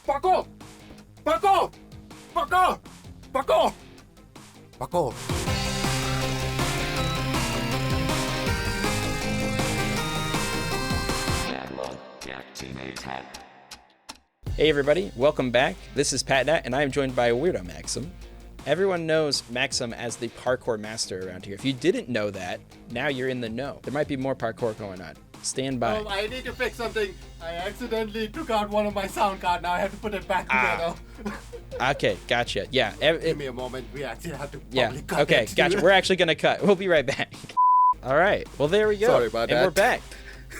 Parkour! Parkour! Parkour! Parkour! Parkour! Backlog, Teammate Hat. Hey everybody, welcome back. This is PatNat, and I am joined by Weirdo Maxim. Everyone knows Maxim as the parkour master around here. If you didn't know that, now you're in the know. There might be more parkour going on. Stand by. Oh, I need to fix something. I accidentally took out one of my sound card. Now I have to put it back together. Okay, gotcha. Yeah. Give me a moment. We actually have to probably cut Okay, it. gotcha. We're actually gonna cut. We'll be right back. All right. Well, there we go. Sorry about and that. we're back.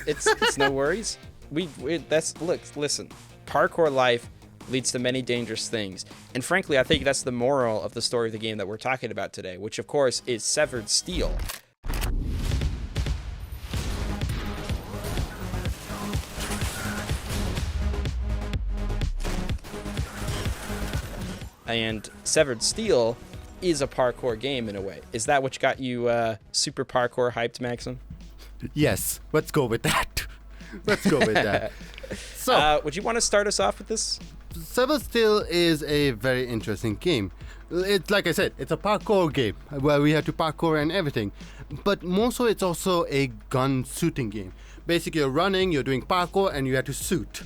It's no worries. Listen. Parkour life leads to many dangerous things. And frankly, I think that's the moral of the story of the game that we're talking about today, which of course is Severed Steel. And Severed Steel is a parkour game in a way. Is that what got you super parkour hyped, Maxim? Yes, let's go with that. Let's go with that. So, would you want to start us off with this? Severed Steel is a very interesting game. It's like I said, it's a parkour game where we have to parkour and everything. But more so, it's also a gun shooting game. Basically, you're running, you're doing parkour, and you have to shoot.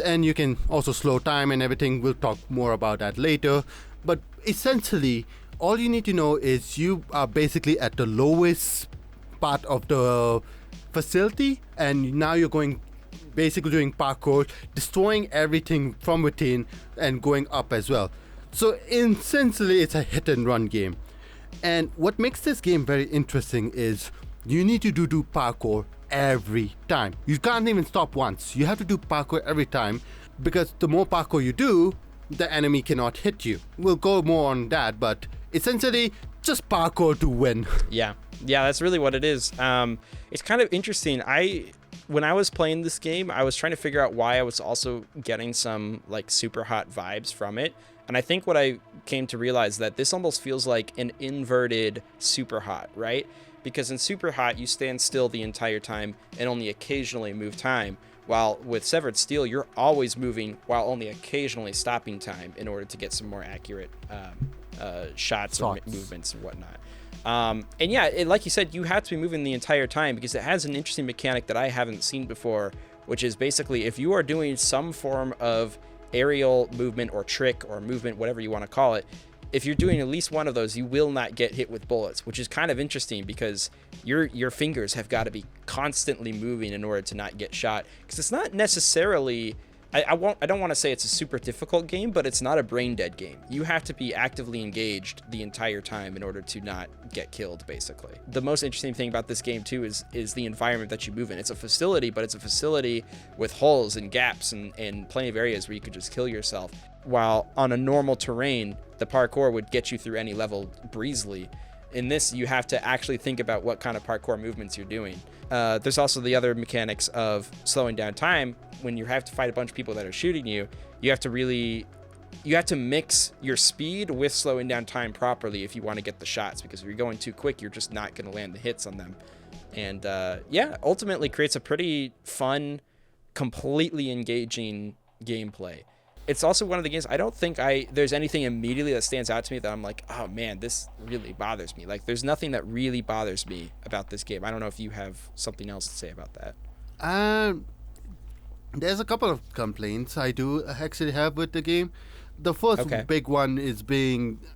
And you can also slow time and everything. We'll talk more about that later. But essentially, all you need to know is you are basically at the lowest part of the facility, and now you're going basically doing parkour, destroying everything from within and going up as well. So essentially, it's a hit and run game. And what makes this game very interesting is you need to do parkour every time. You can't even stop once. You have to do parkour every time, because the more parkour you do, the enemy cannot hit you. We'll go more on that, but essentially just parkour to win. Yeah, that's really what it is. It's kind of interesting. When I was playing this game, I was trying to figure out why I was also getting some like SUPERHOT vibes from it. And I think what I came to realize that this almost feels like an inverted SUPERHOT, right? Because in SUPERHOT, you stand still the entire time and only occasionally move time. While with Severed Steel, you're always moving while only occasionally stopping time in order to get some more accurate shots or movements and whatnot. And yeah, like you said, you have to be moving the entire time because it has an interesting mechanic that I haven't seen before, which is basically if you are doing some form of aerial movement or trick or movement, whatever you want to call it, if you're doing at least one of those, you will not get hit with bullets, which is kind of interesting because your fingers have got to be constantly moving in order to not get shot. Because it's not necessarily, I don't want to say it's a super difficult game, but it's not a brain dead game. You have to be actively engaged the entire time in order to not get killed, basically. The most interesting thing about this game too is the environment that you move in. It's a facility, but it's a facility with holes and gaps and plenty of areas where you could just kill yourself. While on a normal terrain, the parkour would get you through any level breezily. In this, you have to actually think about what kind of parkour movements you're doing. There's also the other mechanics of slowing down time. When you have to fight a bunch of people that are shooting you, you have to mix your speed with slowing down time properly if you want to get the shots, because if you're going too quick, you're just not going to land the hits on them. And ultimately creates a pretty fun, completely engaging gameplay. It's also one of the games, I don't think there's anything immediately that stands out to me that I'm like, oh man, this really bothers me. Like, there's nothing that really bothers me about this game. I don't know if you have something else to say about that. There's a couple of complaints I do actually have with the game. The first big one is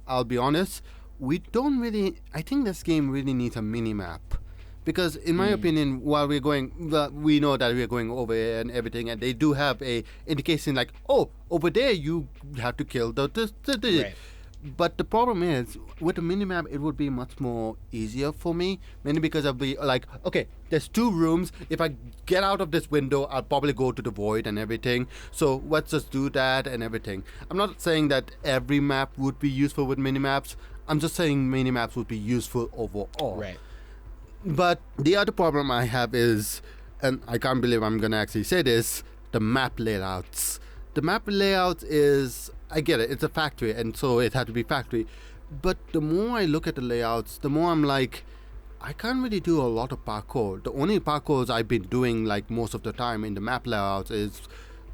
I'll be honest, I think this game really needs a mini-map. Because in my opinion, while we know that we're going over here and everything, and they do have a indication like, oh, over there you have to kill the Right. But the problem is, with a minimap, it would be much more easier for me, mainly because I'll be like, okay, there's 2 rooms. If I get out of this window, I'll probably go to the void and everything. So let's just do that and everything. I'm not saying that every map would be useful with minimaps. I'm just saying minimaps would be useful overall. Right. But the other problem I have is, and I can't believe I'm going to actually say this, the map layouts. The map layouts is, I get it, it's a factory, and so it had to be factory. But the more I look at the layouts, the more I'm like, I can't really do a lot of parkour. The only parkours I've been doing like most of the time in the map layouts is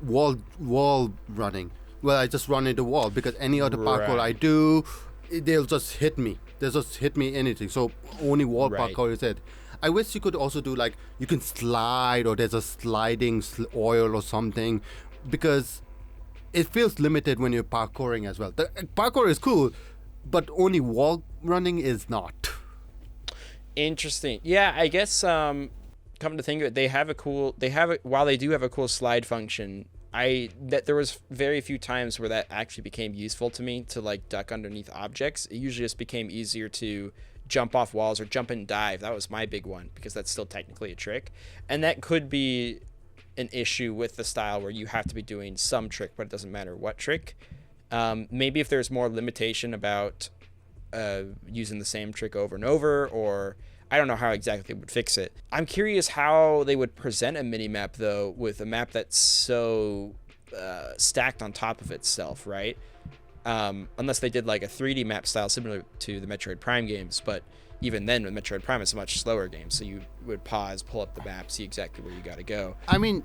wall running. Well, I just run into wall because any other parkour Right. I do, they'll just hit me. They'll just hit me anything. So only wall Right. parkour is it. I wish you could also do like you can slide or there's a sliding oil or something, because it feels limited when you're parkouring as well. The parkour is cool, but only wall running is not. Interesting. Yeah, I guess come to think of it, while they do have a cool slide function, there was very few times where that actually became useful to me to like duck underneath objects. It usually just became easier to jump off walls or jump and dive. That was my big one because that's still technically a trick. And that could be an issue with the style where you have to be doing some trick, but it doesn't matter what trick. Maybe if there's more limitation about using the same trick over and over, or I don't know how exactly they would fix it. I'm curious how they would present a mini map though, with a map that's so stacked on top of itself, right? Unless they did like a 3D map style similar to the Metroid Prime games, but even then with Metroid Prime it's a much slower game, so you would pause, pull up the map, see exactly where you gotta go. I mean,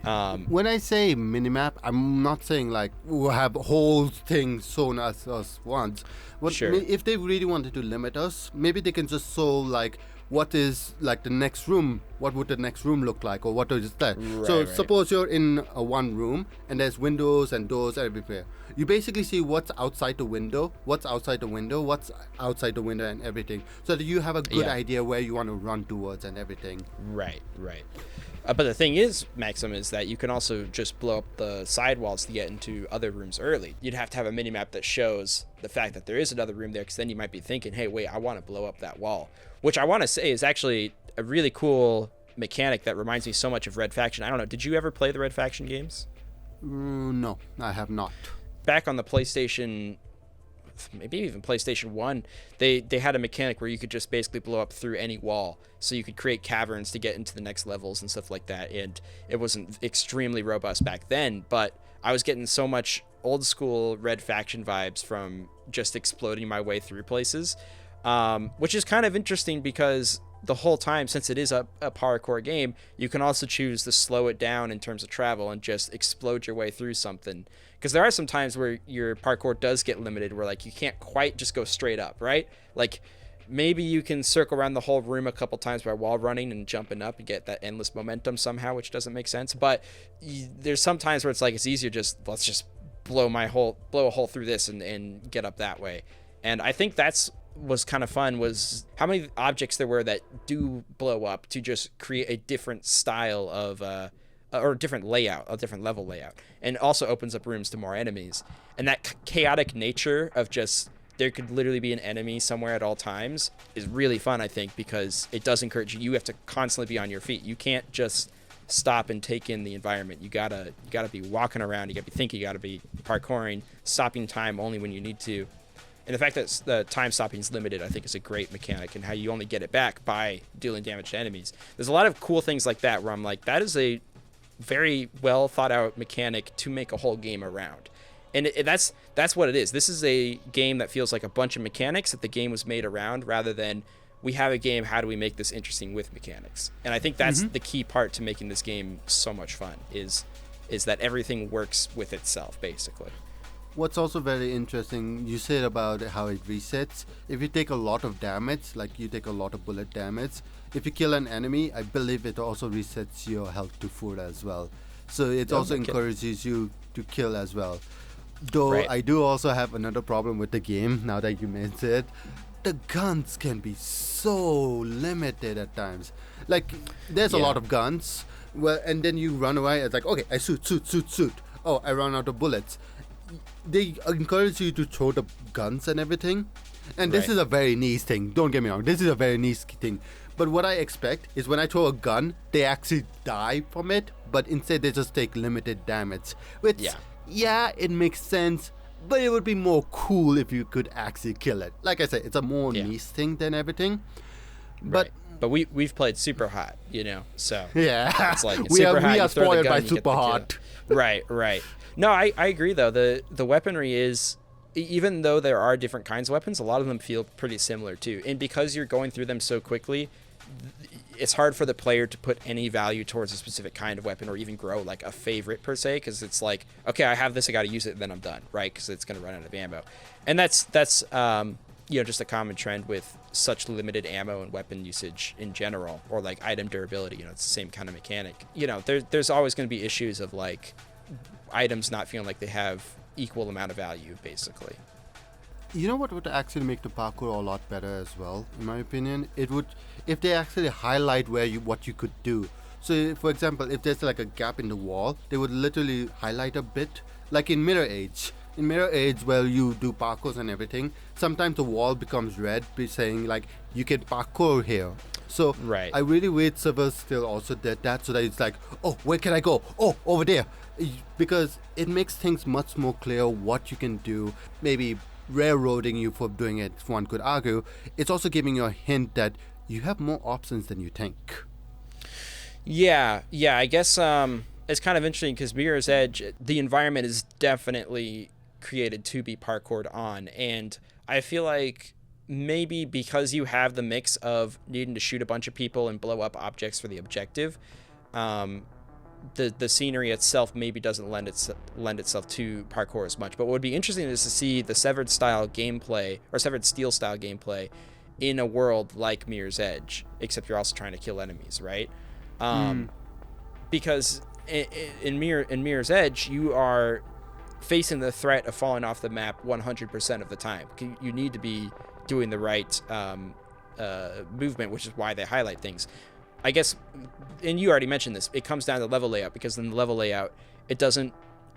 when I say minimap, I'm not saying like we'll have whole thing shown as us once. Sure. If they really wanted to limit us, maybe they can just show like what is like the next room, what would the next room look like, or what is that. So suppose you're in one room and there's windows and doors everywhere. You basically see what's outside the window, what's outside the window, and everything, so that you have a good idea where you want to run towards and everything. Right. But the thing is, Maxim, is that you can also just blow up the sidewalls to get into other rooms early. You'd have to have a mini-map that shows the fact that there is another room there, because then you might be thinking, hey, wait, I want to blow up that wall. Which I want to say is actually a really cool mechanic that reminds me so much of Red Faction. I don't know, did you ever play the Red Faction games? No, I have not. Back on the PlayStation, maybe even PlayStation 1, they had a mechanic where you could just basically blow up through any wall. So you could create caverns to get into the next levels and stuff like that. And it wasn't extremely robust back then, but I was getting so much old school Red Faction vibes from just exploding my way through places, which is kind of interesting because the whole time, since it is a parkour game, you can also choose to slow it down in terms of travel and just explode your way through something. Because there are some times where your parkour does get limited, where like you can't quite just go straight up, right? Like maybe you can circle around the whole room a couple times by wall running and jumping up and get that endless momentum somehow, which doesn't make sense. But there's some times where it's like it's easier let's just blow a hole through this and get up that way. And I think was kind of fun, was how many objects there were that do blow up to just create a different style of or a different layout, a different level layout, and also opens up rooms to more enemies. And that chaotic nature of just there could literally be an enemy somewhere at all times is really fun, I think, because it does encourage you have to constantly be on your feet. You can't just stop and take in the environment. You gotta be walking around, you gotta be thinking, you gotta be parkouring, stopping time only when you need to. And the fact that the time stopping is limited, I think, is a great mechanic, and how you only get it back by dealing damage to enemies. There's a lot of cool things like that where I'm like, that is a very well thought out mechanic to make a whole game around. And that's what it is. This is a game that feels like a bunch of mechanics that the game was made around, rather than we have a game, how do we make this interesting with mechanics? And I think that's the key part to making this game so much fun, is that everything works with itself, basically. What's also very interesting, you said about how it resets. If you take a lot of damage, like you take a lot of bullet damage, if you kill an enemy, I believe it also resets your health to full as well. So it also encourages you to kill as well. Though I do also have another problem with the game, now that you mentioned it. The guns can be so limited at times. Like, there's a lot of guns, well, and then you run away, it's like, okay, I shoot. Oh, I run out of bullets. They encourage you to throw the guns and everything, and this is a very niche thing, don't get me wrong, this is a very niche thing, but what I expect is when I throw a gun, they actually die from it, but instead they just take limited damage, which it makes sense, but it would be more cool if you could actually kill it. Like I said, it's a more niche thing than everything, but we've played SUPERHOT, so it's like we are you throw the spoiled by gun, you get the SUPERHOT. kill. Right. No, I agree though. The weaponry is, even though there are different kinds of weapons, a lot of them feel pretty similar too. And because you're going through them so quickly, it's hard for the player to put any value towards a specific kind of weapon or even grow like a favorite per se, because it's like, okay, I have this, I got to use it, and then I'm done, right? Because it's going to run out of ammo. And that's just a common trend with such limited ammo and weapon usage in general, or like item durability. It's the same kind of mechanic. There's always going to be issues of like items not feeling like they have equal amount of value, basically. You know what would actually make the parkour a lot better as well, in my opinion? It would, if they actually highlight what you could do. So, for example, if there's like a gap in the wall, they would literally highlight a bit, like in Mirror Age. In Mirror Age, where you do parkours and everything, sometimes the wall becomes red, saying like you can parkour here. So right. I really wish servers still also did that, so that it's like, oh, where can I go? Oh, over there, because it makes things much more clear what you can do. Maybe railroading you for doing it, if one could argue. It's also giving you a hint that you have more options than you think. Yeah, I guess it's kind of interesting because Mirror's Edge, the environment is definitely created to be parkoured on, and I feel like maybe because you have the mix of needing to shoot a bunch of people and blow up objects for the objective, the scenery itself maybe doesn't lend itself to parkour as much. But what would be interesting is to see the Severed style gameplay, or Severed Steel style gameplay, in a world like Mirror's Edge, except you're also trying to kill enemies, right? Because in Mirror's Edge, you are facing the threat of falling off the map 100% of the time. You need to be doing the right movement, which is why they highlight things. I guess, and you already mentioned this, it comes down to level layout, because in the level layout, the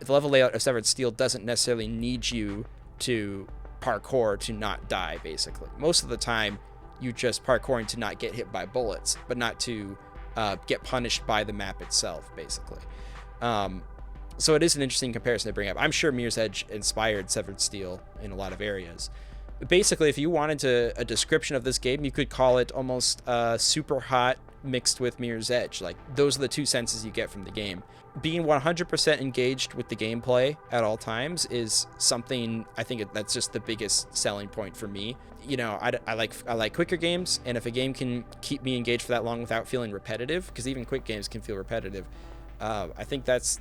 level layout of Severed Steel doesn't necessarily need you to parkour to not die, basically. Most of the time, you just parkouring to not get hit by bullets, but not to get punished by the map itself, basically. So it is an interesting comparison to bring up. I'm sure Mirror's Edge inspired Severed Steel in a lot of areas. Basically, if you wanted a description of this game, you could call it almost SUPERHOT mixed with Mirror's Edge. Like, those are the two senses you get from the game. Being 100% engaged with the gameplay at all times is something, I think that's just the biggest selling point for me. I like quicker games, and if a game can keep me engaged for that long without feeling repetitive, because even quick games can feel repetitive, I think there's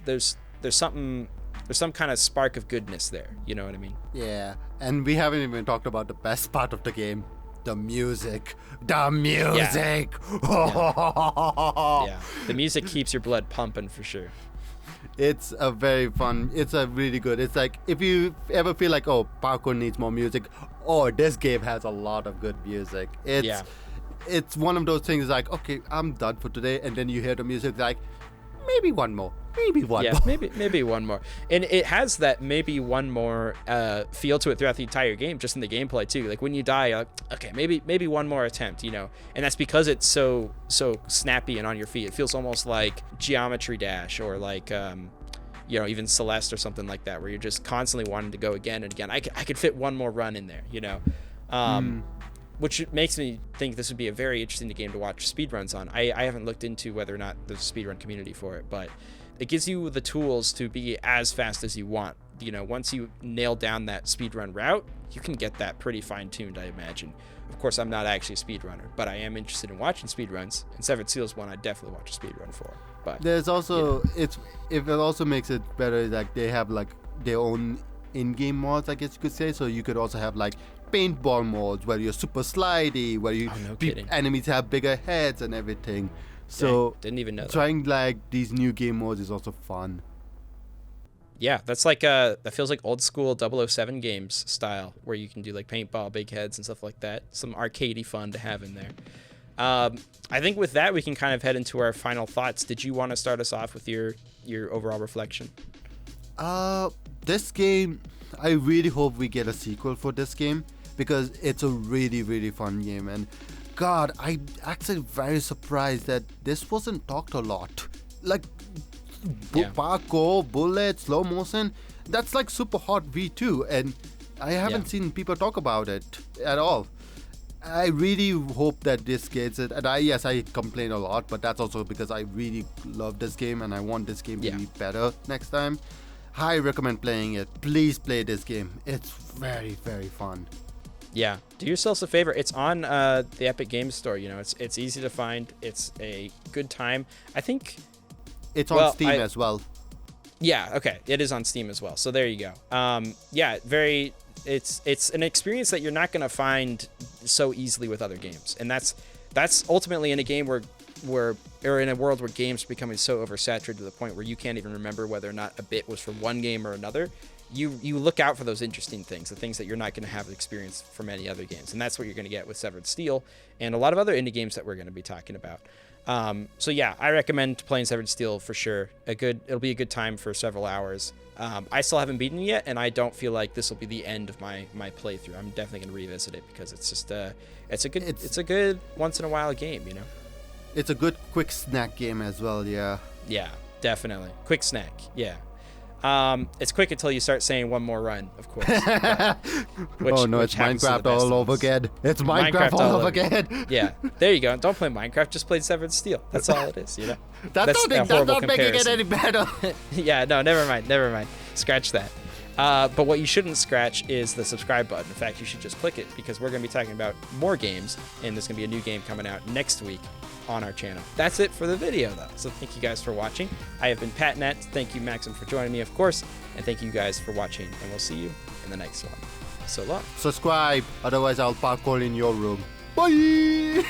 some kind of spark of goodness there. You know what I mean? Yeah, and we haven't even talked about the best part of the game. The music. Yeah. Yeah, the music keeps your blood pumping for sure. It's a really good. It's like, if you ever feel like, oh, parkour needs more music, this game has a lot of good music. It's one of those things like, okay, I'm done for today, and then you hear the music like, maybe one more. Maybe one more. And it has that maybe one more feel to it throughout the entire game, just in the gameplay too. Like when you die, you're like, okay, maybe one more attempt, and that's because it's so snappy and on your feet. It feels almost like Geometry Dash, or like even Celeste or something like that, where you're just constantly wanting to go again and again. I could fit one more run in there, which makes me think this would be a very interesting game to watch speedruns on. I haven't looked into whether or not there's a speedrun community for it, but it gives you the tools to be as fast as you want. Once you nail down that speedrun route, you can get that pretty fine-tuned, I imagine. Of course, I'm not actually a speedrunner, but I am interested in watching speedruns, and Severed Steel is one I definitely watch a speedrun for. But there's also, it also makes it better, like they have like their own in-game mods, I guess you could say. So you could also have like paintball modes where you're super slidey, where enemies have bigger heads and everything. So didn't even know trying like these new game modes is also fun. Yeah, that's like that feels like old school 007 games style, where you can do like paintball, big heads and stuff like that. Some arcadey fun to have in there. I think with that we can kind of head into our final thoughts. Did you want to start us off with your overall reflection? This game, I really hope we get a sequel for this game, because it's a really, really fun game. And God, I'm actually very surprised that this wasn't talked a lot. Like, parkour, bullets, slow motion, that's like SUPERHOT V2, and I haven't seen people talk about it at all. I really hope that this gets it. And I complain a lot, but that's also because I really love this game and I want this game to be better next time. I recommend playing it. Please play this game. It's very, very fun. Yeah, do yourselves a favor. It's on the Epic Games Store. You know, it's easy to find. It's a good time. I think It's on Steam as well. Yeah, okay. It is on Steam as well. So there you go. Yeah, it's an experience that you're not going to find so easily with other games. And that's ultimately in a game or in a world where games are becoming so oversaturated to the point where you can't even remember whether or not a bit was from one game or another. You look out for those interesting things, the things that you're not going to have experience from any other games. And that's what you're going to get with Severed Steel and a lot of other indie games that we're going to be talking about. So yeah, I recommend playing Severed Steel for sure. It'll be a good time for several hours. I still haven't beaten it yet, and I don't feel like this will be the end of my playthrough. I'm definitely going to revisit it because it's just it's a good once in a while game, you know. It's a good quick snack game as well, yeah. Yeah, definitely. Quick snack, yeah. It's quick until you start saying one more run, of course. It's Minecraft all over again. It's Minecraft all over again. Yeah, there you go. Don't play Minecraft, just play Severed Steel. That's all it is, you know. That's not making it any better. Yeah, no, never mind. Scratch that. But what you shouldn't scratch is the subscribe button. In fact, you should just click it because we're going to be talking about more games, and there's going to be a new game coming out next week on our channel. That's it for the video, though. So thank you guys for watching. I have been PatNet. Thank you, Maxim, for joining me, of course. And thank you guys for watching, and we'll see you in the next one. So long. Subscribe, otherwise I'll parkour in your room. Bye!